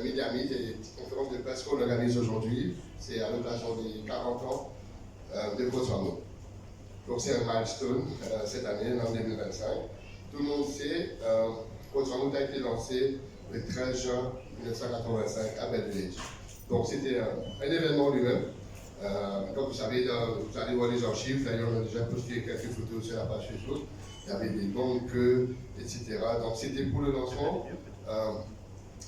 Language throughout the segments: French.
Midi à Midi, et cette conférence de presse qu'on organise aujourd'hui, c'est à l'occasion des 40 ans de Côte-Farmeau. Donc c'est un milestone cette année, en 2025. Tout le monde sait, Côte-Farmeau a été lancé le 13 juin 1985 à Belleville. Donc c'était un événement lui-même. Comme vous savez, vous allez voir les archives, d'ailleurs on a déjà posté quelques photos sur la page Facebook. Il y avait des longues queues, etc. Donc c'était pour le lancement,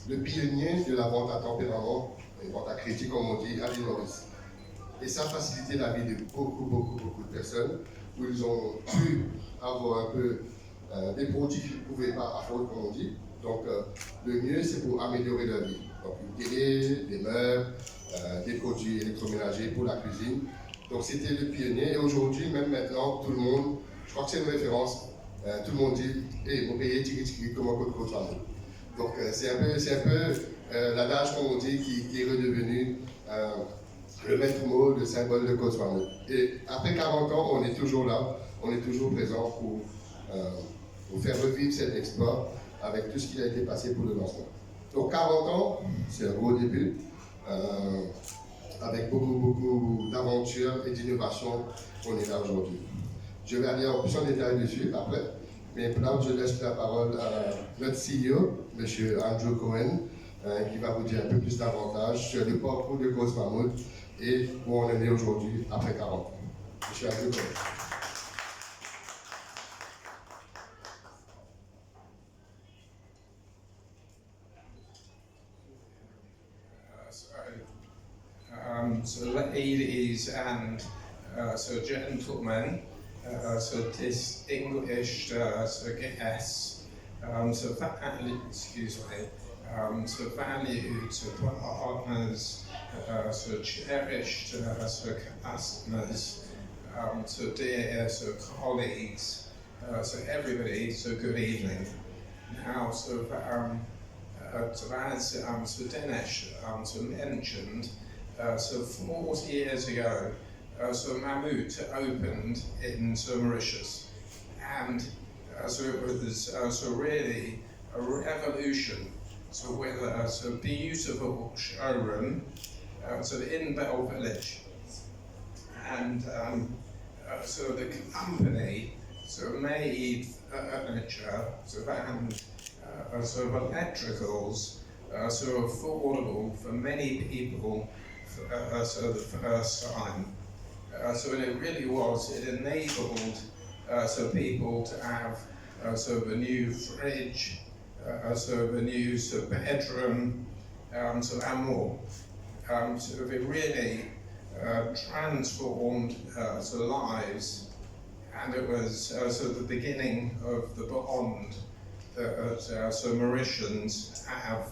le pionnier de la vente à tempérament, et vente à crédit comme on dit, à l'île Maurice. Et ça a facilité la vie de beaucoup de personnes, où ils ont pu avoir un peu des produits qu'ils ne pouvaient pas affronter, comme on dit. Donc le mieux, c'est pour améliorer leur vie. Donc une télé, des meubles, des produits électroménagers pour la cuisine. Donc c'était le pionnier. Et aujourd'hui, même maintenant, tout le monde, je crois que c'est une référence, tout le monde dit « Hey, mon pays est comment Côte-Farmeau ». Donc c'est un peu l'adage, comme on dit, qui est redevenu le maître mot, le symbole de Côte-Farmeau. Et après 40 ans, on est toujours là, on est toujours présent pour faire revivre cet exploit avec tout ce qui a été passé pour le lancement. Donc 40 ans, c'est un beau début, avec beaucoup d'aventures et d'innovations, on est là aujourd'hui. Je vais aller en plus en détail dessus après, mais pour là, je laisse la parole à notre CEO, M. Andrew Cohen, qui va vous dire un peu plus davantage sur le parcours de Côte-Farmeau et où on en est aujourd'hui après 40 ans. M. Andrew Cohen. So ladies and so gentlemen, so distinguished so guests, so so valued so partners, so cherished so customers, so dear so colleagues, so everybody, so good evening. Now, so as so Dinesh so mentioned, so 40 years ago, so Mammut opened in Mauritius, and so it was so really a revolution. So with a beautiful showroom, so in Bell Village, and so the company so made furniture, so and so electricals, so affordable for many people. So the first time, so it really was. It enabled so people to have so the new fridge, so the new so bedroom, so and more. So it really transformed so lives, and it was so the beginning of the bond that so Mauritians have.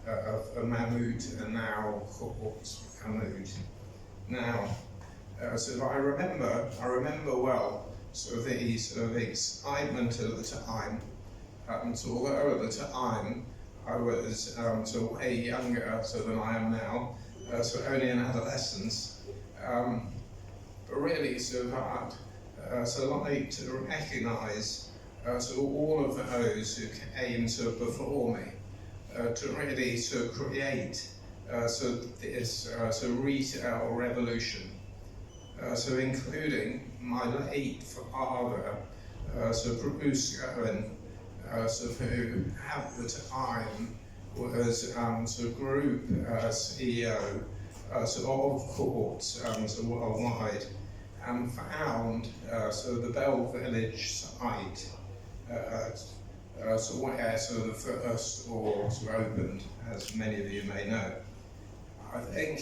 Of Mammut and now Côte-Farmeau. Now, so I remember well so the excitement at the time. So although at the time I was so way younger so than I am now, so only in adolescence, but really so hard. So like to recognise so all of those who came so before me. To really so create so this so retail revolution, so including my late father, so Bruce Cohen, so who at the time was so group CEO so of Courts so worldwide, and found so the Bell Village site. So where so the first stores were opened, as many of you may know. I think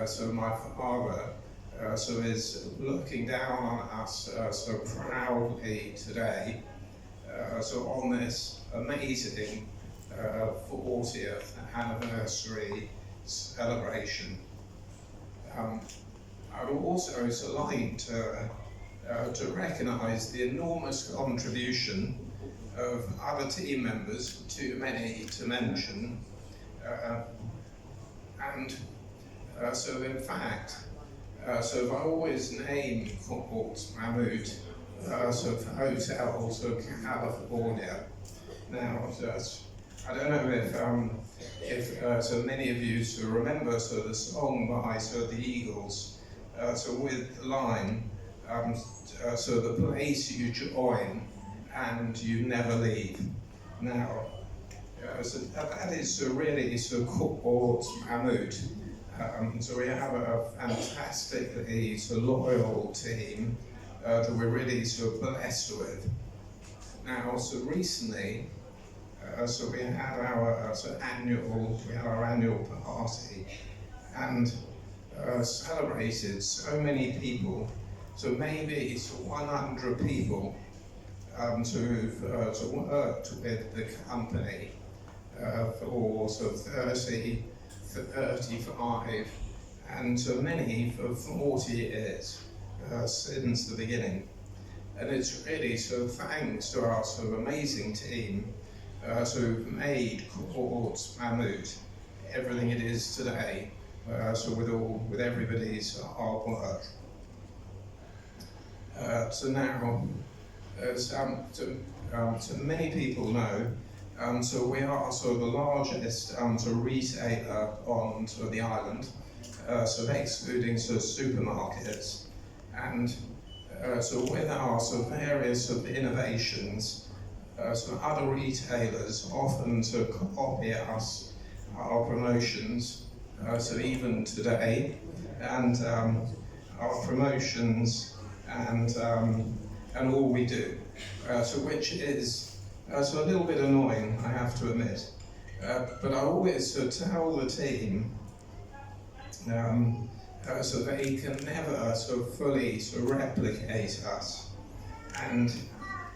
so my father so is looking down on us so proudly today, so on this amazing 40th anniversary celebration. I would also so like to recognise the enormous contribution of other team members, too many to mention, and so in fact, so I always name Côte-Farmeau so for hotels of California. Now, I don't know if so many of you remember the song by the Eagles, with the line, the place you join and you never leave. Now, that is really Court Mahmood. So we have a fantastically loyal team that we're really blessed with. Now, recently, we had our annual party and celebrated so many people. So maybe 100 people who've worked with the company for 30, 35, and so many for 40 years since the beginning. And it's really thanks to our amazing team who've made Court Mahmood everything it is today, with everybody's hard work. Now, as many people know, we are the largest retailer on the island, excluding supermarkets, and with our various innovations, other retailers often copy us, our promotions, even today, and our promotions and all we do, which is a little bit annoying, I have to admit. But I always tell the team they can never fully replicate us, and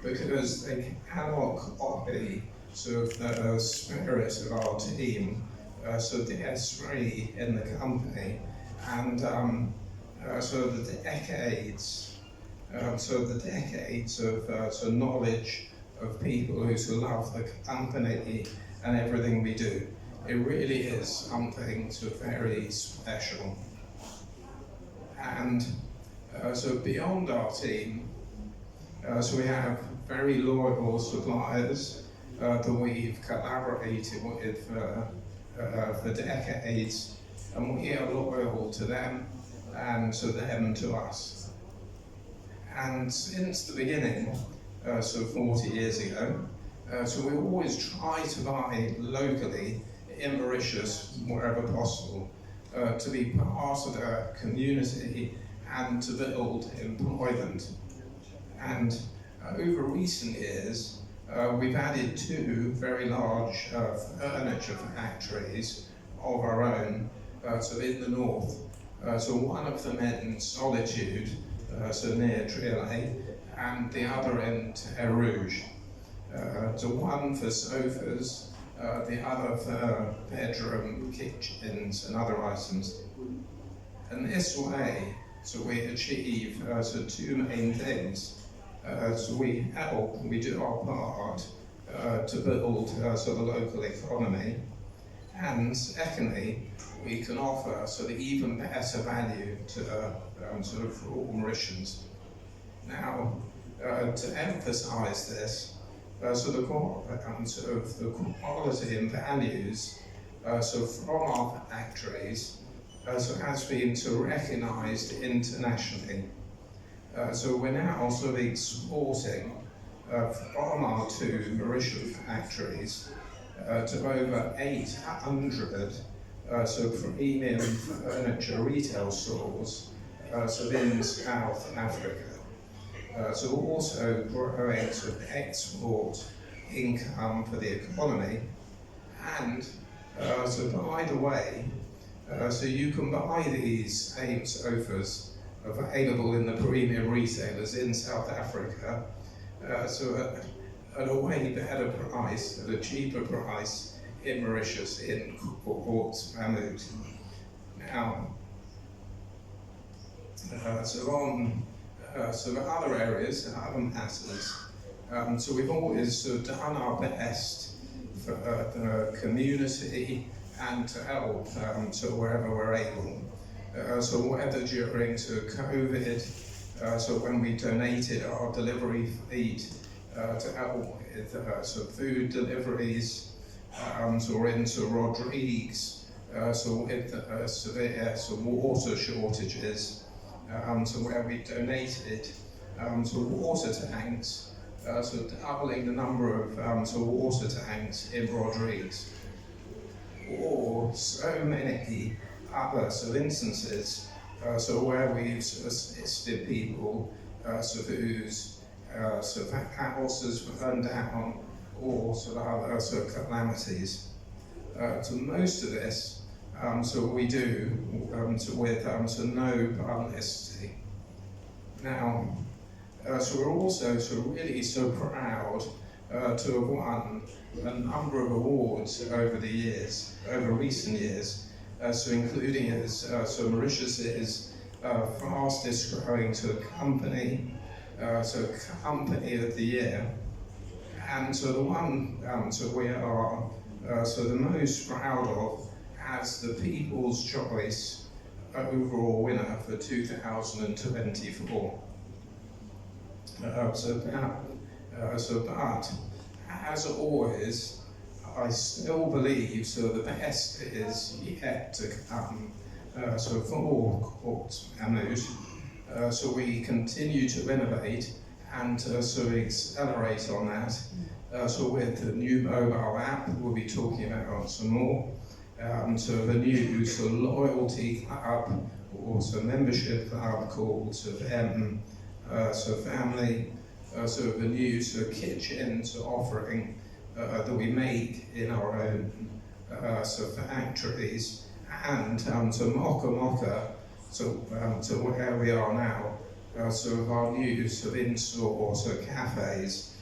because they cannot copy the spirit of our team, the esprit in the company, and the decades, the decades of knowledge of people who love the company and everything we do. It really is something very special. And beyond our team, we have very loyal suppliers that we've collaborated with for decades, and we are loyal to them and to them to us. And since the beginning, 40 years ago, we always try to buy locally in Mauritius wherever possible, to be part of the community and to build employment. And over recent years, we've added 2 very large furniture factories of our own, in the north. One of them in Solitude, near Trialet, and the other in Terre Rouge. One for sofas, the other for bedroom, kitchens, and other items. And this way, we achieve 2 main things. We do our part to build the local economy, and secondly, we can offer even better value to all Mauritians. Now, to emphasise this, the quality and values from our factories has been recognised internationally. We're now exporting from our 2 Mauritian factories to over 800 premium furniture retail stores in South Africa. Also growing export income for the economy, and by the way, you can buy these same sofas available in the premium retailers in South Africa, at a way better price, at a cheaper price in Mauritius, in Court Mahmood. Now, on other areas, other matters, we've always done our best for the community and to help wherever we're able. Whether during COVID, when we donated our delivery fleet to help with food deliveries, so into Rodrigues, so with severe water shortages, so where we donated so water tanks, so doubling the number of so water tanks in Rodrigues, or so many other so instances, so where we've assisted people so whose so houses burned down, or sort of other sort of calamities. So most of this, so we do so with so no publicity. Now, so we're also so really so proud to have won a number of awards over the years, over recent years, so including as so Mauritius's fastest growing so company, so Company of the Year, and so the one so we are so the most proud of as the People's Choice overall winner for 2024. But as always, I still believe so the best is yet to come. So for Court Mahmoud, so we continue to innovate and so accelerate on that. So with the new mobile app, we'll be talking about some more. So the new so loyalty club, or so membership club called so so family. So the new so kitchen so offering that we make in our own so factories, and so Mocha, so where we are now, so our new so in-store so cafes,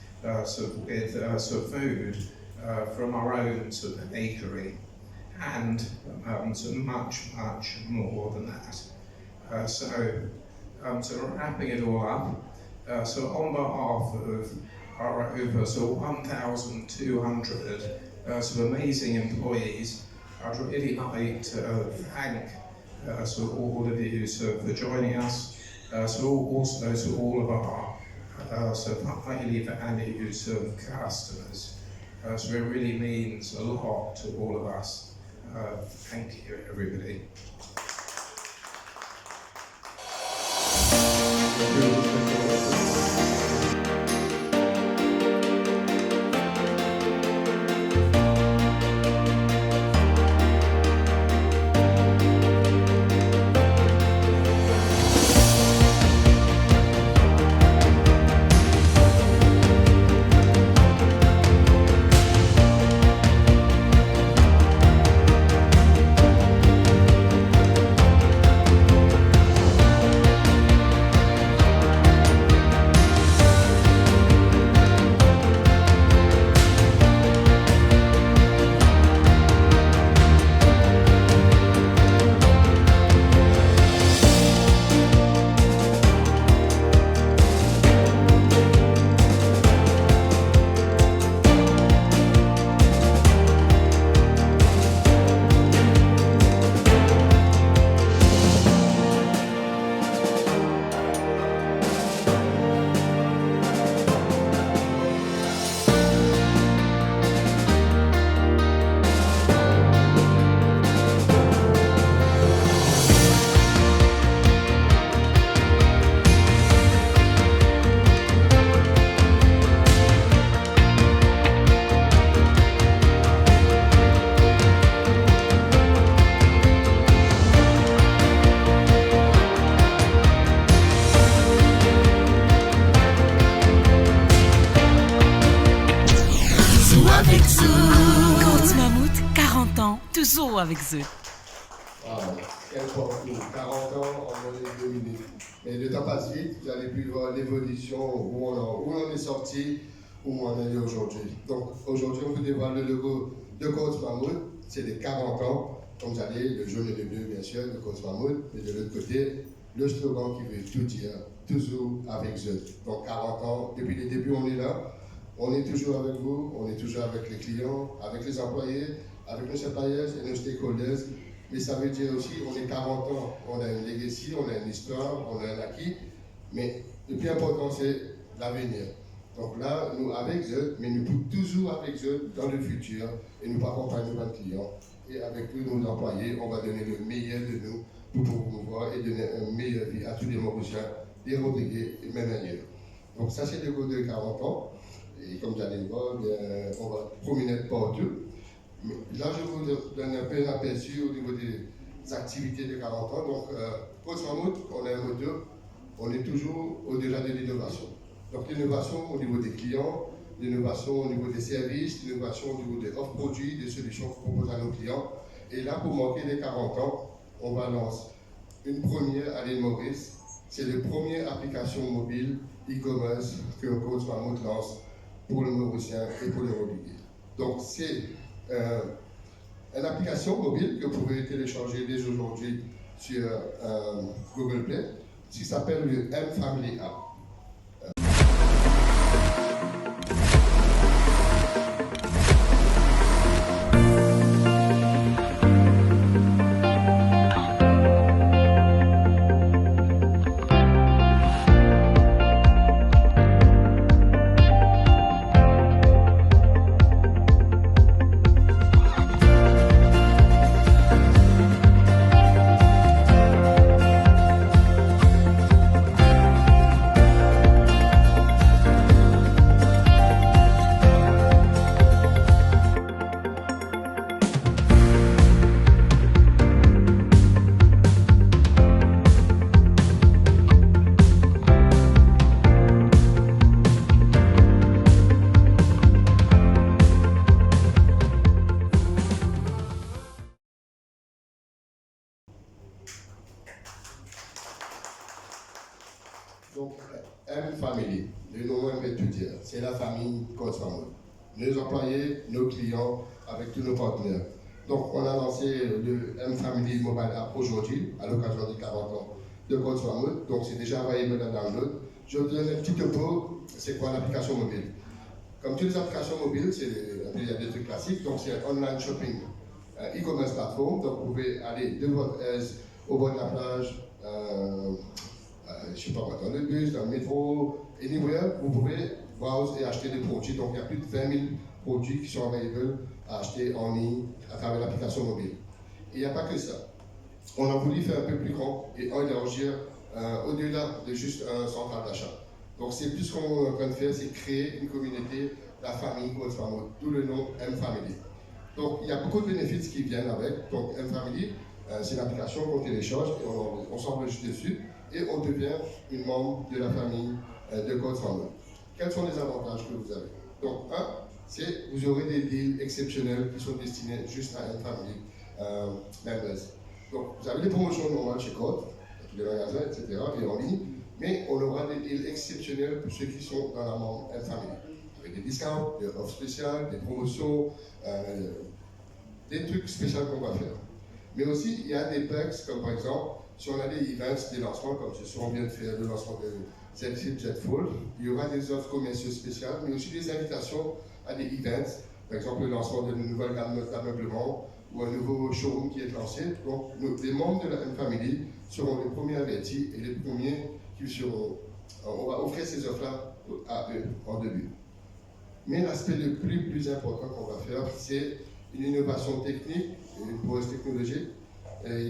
so with so food from our own so bakery, and so much more than that. So wrapping it all up, so on behalf of our over so 1,200 so amazing employees, I'd really like to thank so all of you so for joining us, so also to all of our so highly valued so customers. So it really means a lot to all of us. Thank you, everybody. Coach Mahmoud, 40 ans, toujours avec eux. Ah, quel parcours, 40 ans en moins de 2 minutes. Mais le temps passe vite, vous allez plus voir l'évolution, où on est sorti, où on en est aujourd'hui. Donc aujourd'hui, on vous dévoile le logo de Coach Mahmoud, c'est les 40 ans. Comme vous allez, le jaune et le bleu, bien sûr, de Coach Mahmoud, mais de l'autre côté, le slogan qui veut tout dire, toujours avec eux. Donc 40 ans, depuis le début, on est là. On est toujours avec vous, on est toujours avec les clients, avec les employés, avec nos suppliers et nos stakeholders. Mais ça veut dire aussi on est 40 ans, on a une legacy, on a une histoire, on a un acquis. Mais le plus important, c'est l'avenir. Donc là, nous avec eux, mais nous sommes toujours avec eux dans le futur et nous accompagnons nos clients. Et avec tous nos employés, on va donner le meilleur de nous pour promouvoir et donner une meilleure vie à tous les Mauriciens, des Rodriguez et même ailleurs. Donc ça, c'est le goût de 40 ans. Et comme vous allez le voir, on va promener partout. Mais là, je vous donne un peu un aperçu au niveau des activités de 40 ans. Donc, Côte Mammouth, on a un moteur, on est toujours au-delà de l'innovation. Donc, l'innovation au niveau des clients, l'innovation au niveau des services, l'innovation au niveau des offres produits, des solutions qu'on propose à nos clients. Et là, pour marquer les 40 ans, on va lancer une première à l'île Maurice. C'est la première application mobile e-commerce que Côte Mammouth lance pour le Mauricien et pour les Rodriguez. Donc, c'est une application mobile que vous pouvez télécharger dès aujourd'hui sur Google Play, qui s'appelle le M-Family App. Donc, M-Family, le nom même veut tout dire, c'est la famille Côte Mammouth. Nos employés, nos clients, avec tous nos partenaires. Donc, on a lancé le M-Family Mobile App aujourd'hui, à l'occasion des 40 ans de Côte Mammouth. Donc, c'est déjà available dans download. Je vous donne un petit topo, c'est quoi l'application mobile? Comme toutes les applications mobiles, il y a des trucs classiques, donc c'est un online shopping, e-commerce plateforme. Donc, vous pouvez aller de votre aise au bord de la plage, je ne sais pas quoi, dans le bus, dans le métro, anywhere, vous pouvez browse et acheter des produits. Donc, il y a plus de 20 000 produits qui sont available à acheter en ligne à travers l'application mobile. Et il n'y a pas que ça. On a voulu faire un peu plus grand et élargir au-delà de juste un central d'achat. Donc, c'est plus ce qu'on est en train de faire, c'est créer une communauté, la famille Côte Mammouth, d'où le nom M-Family. Donc, il y a beaucoup de bénéfices qui viennent avec. Donc, M-Family, c'est une application qu'on télécharge et on s'enregistre dessus et on devient une membre de la famille de Côte Mammouth. Quels sont les avantages que vous avez? Donc, un, c'est vous aurez des deals exceptionnels qui sont destinés juste à M-Family members. Donc, vous avez des promotions normales chez Côte, tous les magasins, etc., et en ligne, mais on aura des deals exceptionnels pour ceux qui sont dans la membre M-Family. Avec des discounts, des offres spéciales, des promotions, des trucs spéciaux qu'on va faire. Mais aussi, il y a des perks, comme par exemple, si on a des events, des lancements, comme ce soir on vient de faire le lancement de Zetfit Jetfall, il y aura des offres commerciales spéciales, mais aussi des invitations à des events, par exemple le lancement d'une nouvelle gamme d'ameublement ou un nouveau showroom qui est lancé. Donc, les membres de la M-Family seront les premiers avertis et les premiers qui seront. On va offrir ces offres-là à eux en début. Mais l'aspect le plus important qu'on va faire, c'est une innovation technique, une prouesse technologique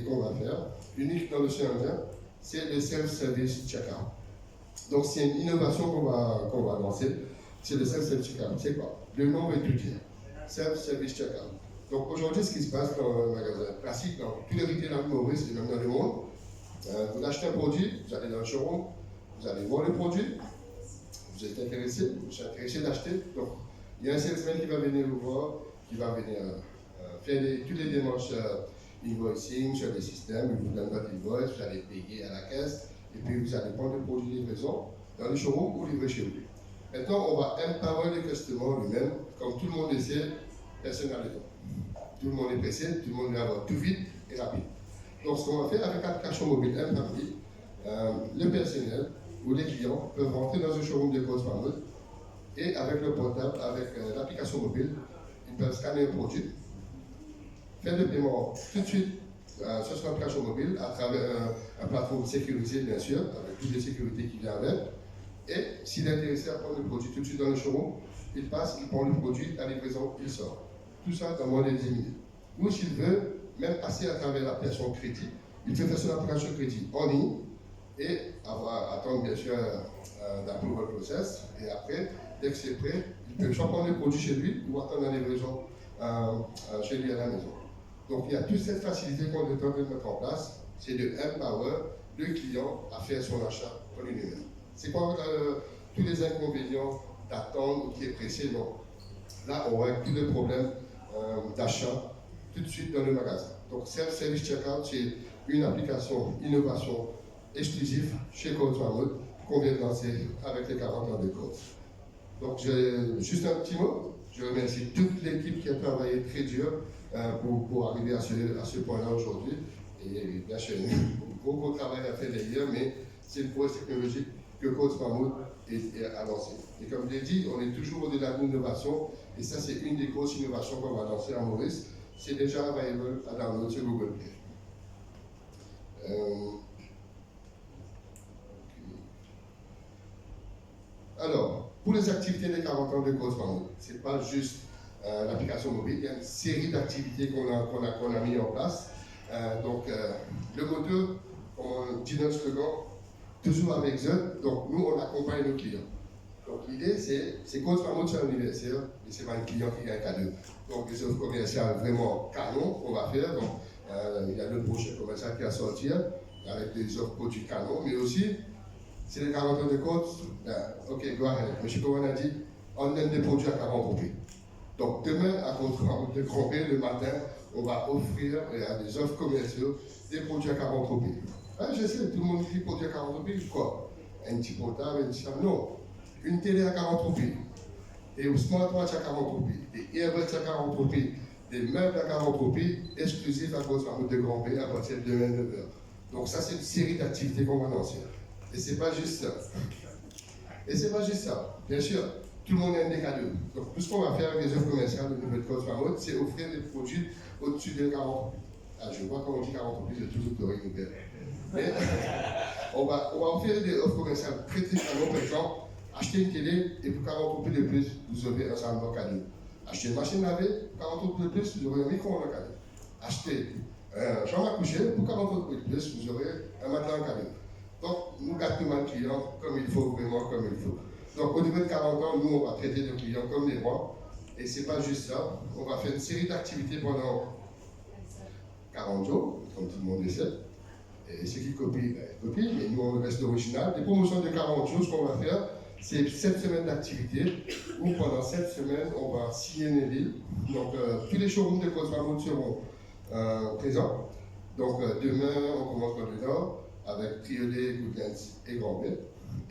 qu'on va faire, unique dans l'océan Indien, c'est le self-service checkout. Donc c'est une innovation qu'on va lancer, c'est le self-service checkout. C'est quoi? Le nom veut tout dire. Self-service checkout. Donc aujourd'hui, ce qui se passe dans le magasin classique, dans tous les retailers de Maurice et même dans le monde, vous achetez un produit, vous allez dans le showroom, vous allez voir le produit, vous êtes intéressé, vous êtes intéressé d'acheter. Donc il y a un salesman qui va venir vous voir, qui va venir faire toutes les démarches invoicing sur les systèmes, il vous donne votre invoice, vous allez payer à la caisse, et puis vous allez prendre le produit de livraison dans le showroom ou livrer chez vous. Maintenant, on va empower le customer lui-même, comme tout le monde le sait, personne n'a le temps. Tout le monde est pressé, tout le monde veut avoir tout vite et rapide. Donc, ce qu'on va faire avec l'application mobile M-Family, le personnel ou les clients peuvent rentrer dans un showroom de Côte Mammouth et avec le portable, avec l'application mobile, ils peuvent scanner un produit, faire le paiement tout de suite sur son application mobile à travers une plateforme sécurisée, bien sûr, avec toutes les sécurités qui viennent avec. Et s'il est intéressé à prendre le produit tout de suite dans le showroom, il passe, il prend le produit, la livraison, il sort. Tout ça dans moins de 10 minutes. Ou s'il veut même passer à travers l'application crédit, il peut faire son application crédit en ligne et attendre bien sûr d'approval process. Et après, dès que c'est prêt, il peut soit prendre le produit chez lui ou attendre la livraison chez lui à la maison. Donc il y a toute cette facilité qu'on est en train de mettre en place, c'est de empower le client à faire son achat en lui-même. C'est pas tous les inconvénients d'attendre ou qui est pressé, non. Là, on règle tous les problèmes d'achat tout de suite dans le magasin. Donc Self-Service Checkout, c'est une application innovation exclusive chez Coach Mammouth qu'on vient de lancer avec les 40 ans de Coach. Donc juste un petit mot, je remercie toute l'équipe qui a travaillé très dur pour arriver à ce point-là aujourd'hui. Et bien sûr, un gros travail à faire derrière, mais c'est une prouesse technologique que Coach Mammouth a lancée. Et comme je l'ai dit, on est toujours au-delà de l'innovation, et ça c'est une des grosses innovations qu'on va lancer à Maurice. C'est déjà available à download sur Google Play. Alors, pour les activités des 40 ans de Coach Mammouth, ce n'est pas juste l'application mobile, il y a une série d'activités qu'on a mis en place. Le motto, on dit notre slogan, toujours avec eux, donc nous on accompagne nos clients. Donc l'idée c'est Coach Mammouth c'est un anniversaire, mais ce n'est pas un client qui gagne un cadeau. Donc les offres commerciales vraiment canon qu'on va faire, donc il y a le prochain commercial qui va sortir avec des offres produits canon, mais aussi c'est les 40 ans de Coach, ok, go ahead. M. Cohen a dit, on donne des produits à 40 roupies. Donc demain à Coach Mammouth de Grand Bay, le matin, on va offrir à des offres commerciales des produits à 40 roupies. Je sais, tout le monde dit produit à 40 roupies, quoi? Un petit portable, un petit chien, non. Une télé à 40 roupies, des smartwatches à 40 roupies, des earbuds à 40 roupies, des meubles à 40 roupies, exclusifs à Coach Mammouth de Grand Bay à partir de 29h. Donc ça, c'est une série d'activités qu'on va lancer. Et c'est pas juste ça. Bien sûr, tout le monde aime des cadeaux. Donc tout ce qu'on va faire avec les offres commerciales au niveau de Coach Mammouth, c'est offrir des produits au-dessus de 40 roupies. Je vois quand on dit 40 roupies, j'ai toujours peur de nous. Mais on va offrir des offres commerciales très très cadeaux. Par exemple, acheter une télé et pour 40 roupies de plus, vous aurez un sandwich cadeau. Acheter une machine lavée, pour 40 roupies de plus, vous aurez un micro-ondes cadeau. Acheter une chambre à coucher, pour 40 roupies de plus, vous aurez un matelas en cadeau. Donc, nous gâtons le client comme il faut, vraiment comme il faut. Donc, au niveau de 40 ans, nous, on va traiter nos clients comme des rois. Et ce n'est pas juste ça. On va faire une série d'activités pendant 40 jours, comme tout le monde le sait. Et ceux qui copient, copient, mais nous, on reste original. Des promotions de 40 jours, ce qu'on va faire, c'est 7 semaines d'activité, où pendant 7 semaines, on va sillonner l'île. Donc, tous les showrooms de Coach Mammouth seront présents. Donc, demain, on commence dans le Nord, avec Triolet, Goodlands et Grand Bay.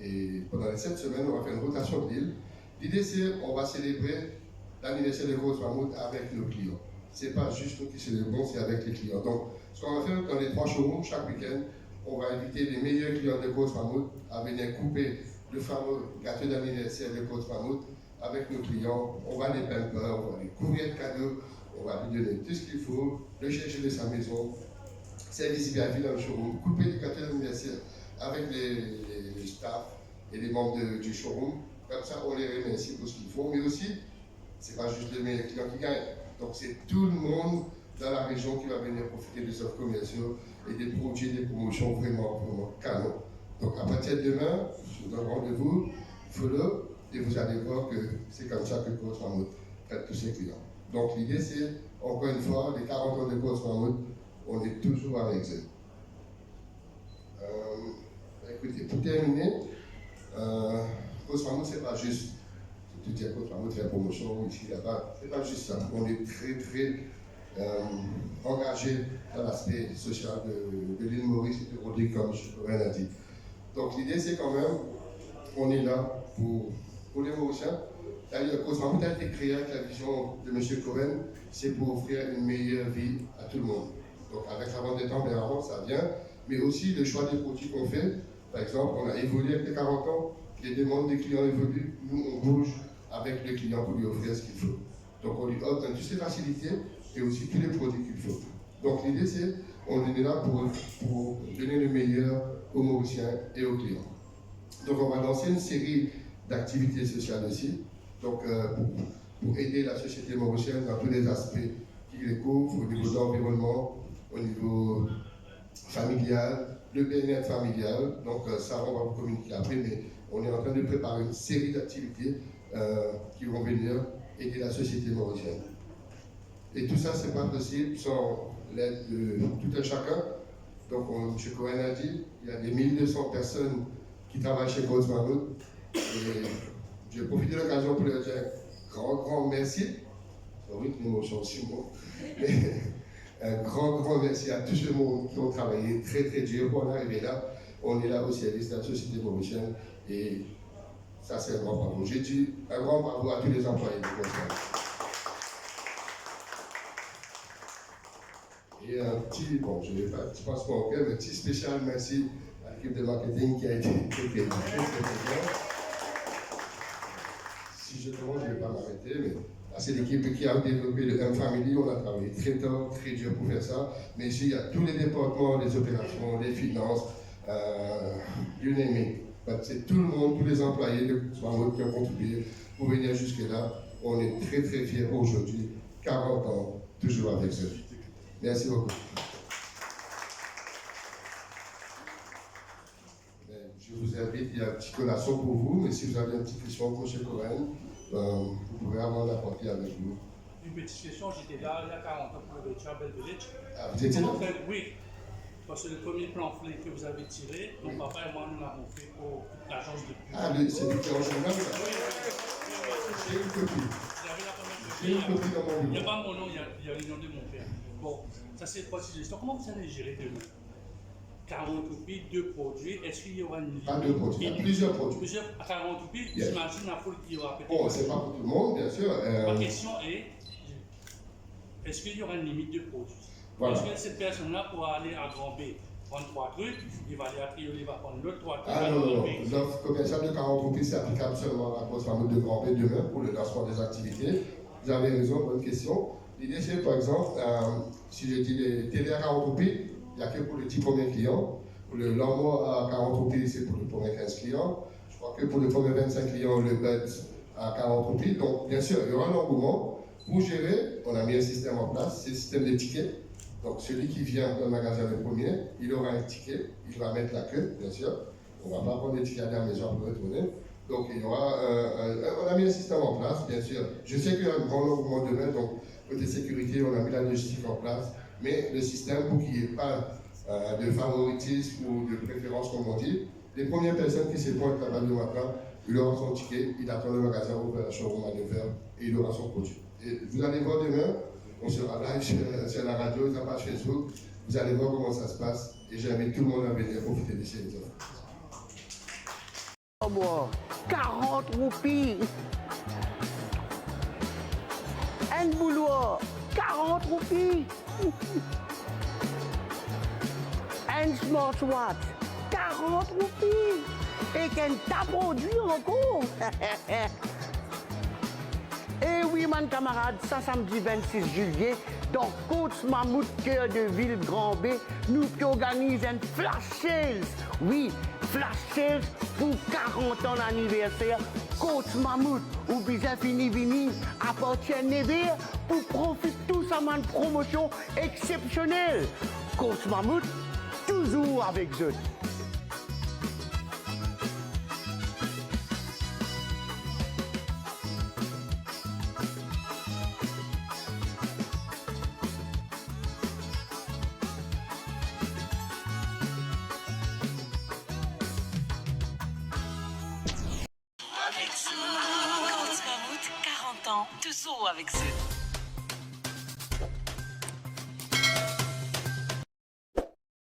Et pendant les 7 semaines, on va faire une rotation de l'île. L'idée, c'est qu'on va célébrer l'anniversaire de Coach Mammouth avec nos clients. Ce n'est pas juste nous qui célébrons, c'est avec les clients. Donc, ce qu'on va faire dans les 3 showrooms, chaque week-end, on va inviter les meilleurs clients de Coach Mammouth à venir couper le fameux gâteau d'anniversaire de Coach Mammouth avec nos clients. On va les pamper, on va les couvrir de cadeaux, on va lui donner tout ce qu'il faut, le chercher de sa maison, service VIP dans le showroom, couper le gâteau d'anniversaire avec les staffs et les membres du showroom. Comme ça, on les remercie pour ce qu'ils font, mais aussi, ce n'est pas juste les meilleurs clients qui gagnent. Donc, c'est tout le monde dans la région qui va venir profiter des offres commerciales et des produits, des promotions vraiment canon. Donc, à partir de demain, je vous donne rendez-vous, follow, et vous allez voir que c'est comme ça que Coach Mammouth traite tous ses clients. Donc, l'idée, c'est, encore une fois, les 40 ans de Coach Mammouth, on est toujours avec eux. Écoutez, pour terminer, Coach Mammouth, c'est pas juste, tout dire Coach Mammouth fait la promotion ici, là-bas, c'est pas juste ça. On est très, très engagé dans l'aspect social de l'île Maurice et de Rodrigue, comme Cohen a dit. Donc l'idée, c'est quand même, on est là pour les Mauriciens. D'ailleurs, Coach Mammouth a été créé avec la vision de M. Cohen, c'est pour offrir une meilleure vie à tout le monde. Donc avec la vente des tempéraments, ça vient, mais aussi le choix des produits qu'on fait. Par exemple, on a évolué avec les 40 ans, les demandes des clients évoluent, nous on bouge avec les clients pour lui offrir ce qu'il faut. Donc on lui offre toutes ces facilités et aussi tous les produits qu'il faut. Donc l'idée c'est, on est là pour donner le meilleur aux Mauriciens et aux clients. Donc on va lancer une série d'activités sociales aussi, donc pour aider la société mauricienne dans tous les aspects qui les couvrent, au niveau de l'environnement, au niveau familial, le bien-être familial. Donc ça, on va vous communiquer après, mais on est en train de préparer une série d'activités qui vont venir aider la société mauricienne. Et tout ça, c'est pas possible sans l'aide de tout un chacun. Donc, M. Cohen a dit, il y a des 1200 personnes qui travaillent chez Coach Mammouth. Et je profite de l'occasion pour leur dire un grand merci. Oui, les mots sont sur moi. Un grand merci à tous ceux qui ont travaillé très dur pour en arriver là. On est là au service de la société mauricienne et ça c'est un grand bravo. J'ai dit un grand bravo à tous les employés du conseil. Et un petit, bon je ne vais pas, je pense pas au cœur, mais un petit spécial merci à l'équipe de marketing qui a été très bien. Si je demande, je ne vais pas m'arrêter, mais c'est l'équipe qui a développé le M-Family. On a travaillé très tard, très dur pour faire ça. Mais ici, il y a tous les départements, les opérations, les finances, you name it. C'est tout le monde, tous les employés de Smartwood qui ont contribué pour venir jusque-là. On est très fiers aujourd'hui, 40 ans, toujours avec eux. Merci beaucoup. Je vous invite, il y a une petite collation pour vous, mais si vous avez une petite question pour M. Cohen, vous pouvez avoir la portée avec vous. Une petite question, j'étais là il y a 40 ans pour le Bell Village. Ah, vous étiez là? Oui, parce que le premier pamphlet que vous avez tiré, mon papa et moi nous l'avons fait pour l'agence de pub. Ah, c'est du en journal, ça? Oui. J'ai une copie. J'avais la première copie. J'ai une copie dans mon Il n'y a bureau. pas mon nom, il y a le nom de mon père. Bon, ça c'est pas si l'histoire. Comment vous allez gérer demain 40 copies, 2 produits, est-ce qu'il y aura une limite? Pas 2 produits, il y a plusieurs produits. Plusieurs, à 40 copies, Yes. j'imagine la foule qui aura peut-être. Bon, c'est pas pour tout le monde, bien sûr. Ma question est, est-ce qu'il y aura une limite de produits? Voilà. Est-ce que cette personne-là pourra aller à Grand B, prendre 3 trucs, il va aller à Trio, il va prendre l'autre 3 trucs, Ah à non, Grand non, B. l'offre commerciale de 40 roupies, c'est applicable seulement à la grosse famille de Grand B demain pour le lancement des activités. Vous avez raison, bonne question. L'idée, c'est par exemple, si je dis les télé à 40 roupies, il n'y a que pour les 10 premiers clients. Pour le lawnmower à 40 roupies, c'est pour les premiers 15 clients. Je crois que pour les premiers 25 clients, le bed à 40 roupies. Donc, bien sûr, il y aura un engouement. Pour gérer, on a mis un système en place, c'est le système des tickets. Donc, celui qui vient dans le magasin le premier, il aura un ticket, il va mettre la queue, bien sûr. On ne va pas prendre des tickets à la maison pour retourner. Donc, il y aura on a mis un système en place, bien sûr. Je sais qu'il y a un grand engouement demain, donc, côté sécurité, on a mis la logistique en place. Mais le système, pour qu'il n'y ait pas de favoritisme ou de préférence, comme on dit, les premières personnes qui se pointent là-bas le matin, il aura son ticket, il attend le magasin ouvert à showroom à 9h et il aura son produit. Et vous allez voir demain, on sera live sur la radio, sur la page Facebook, vous allez voir comment ça se passe et j'invite tout le monde à venir profiter de ces offres. Oh, moi, 40 roupies. Un bouloir, 40 roupies. Un smartwatch, 40 roupies. Et qu'un tas produit encore. Et oui, mon camarade, ça samedi 26 juillet, dans Coach Mammouth, cœur de ville Grand B, nous organisons un flash sales. Oui, flash sales pour 40 ans d'anniversaire. Coach Mammouth, ou bien fini vini, appartient à pour profiter tout ça de promotion exceptionnelle. Coach Mammouth, toujours avec eux. Avec Coach Mammouth, 40 ans, toujours avec eux.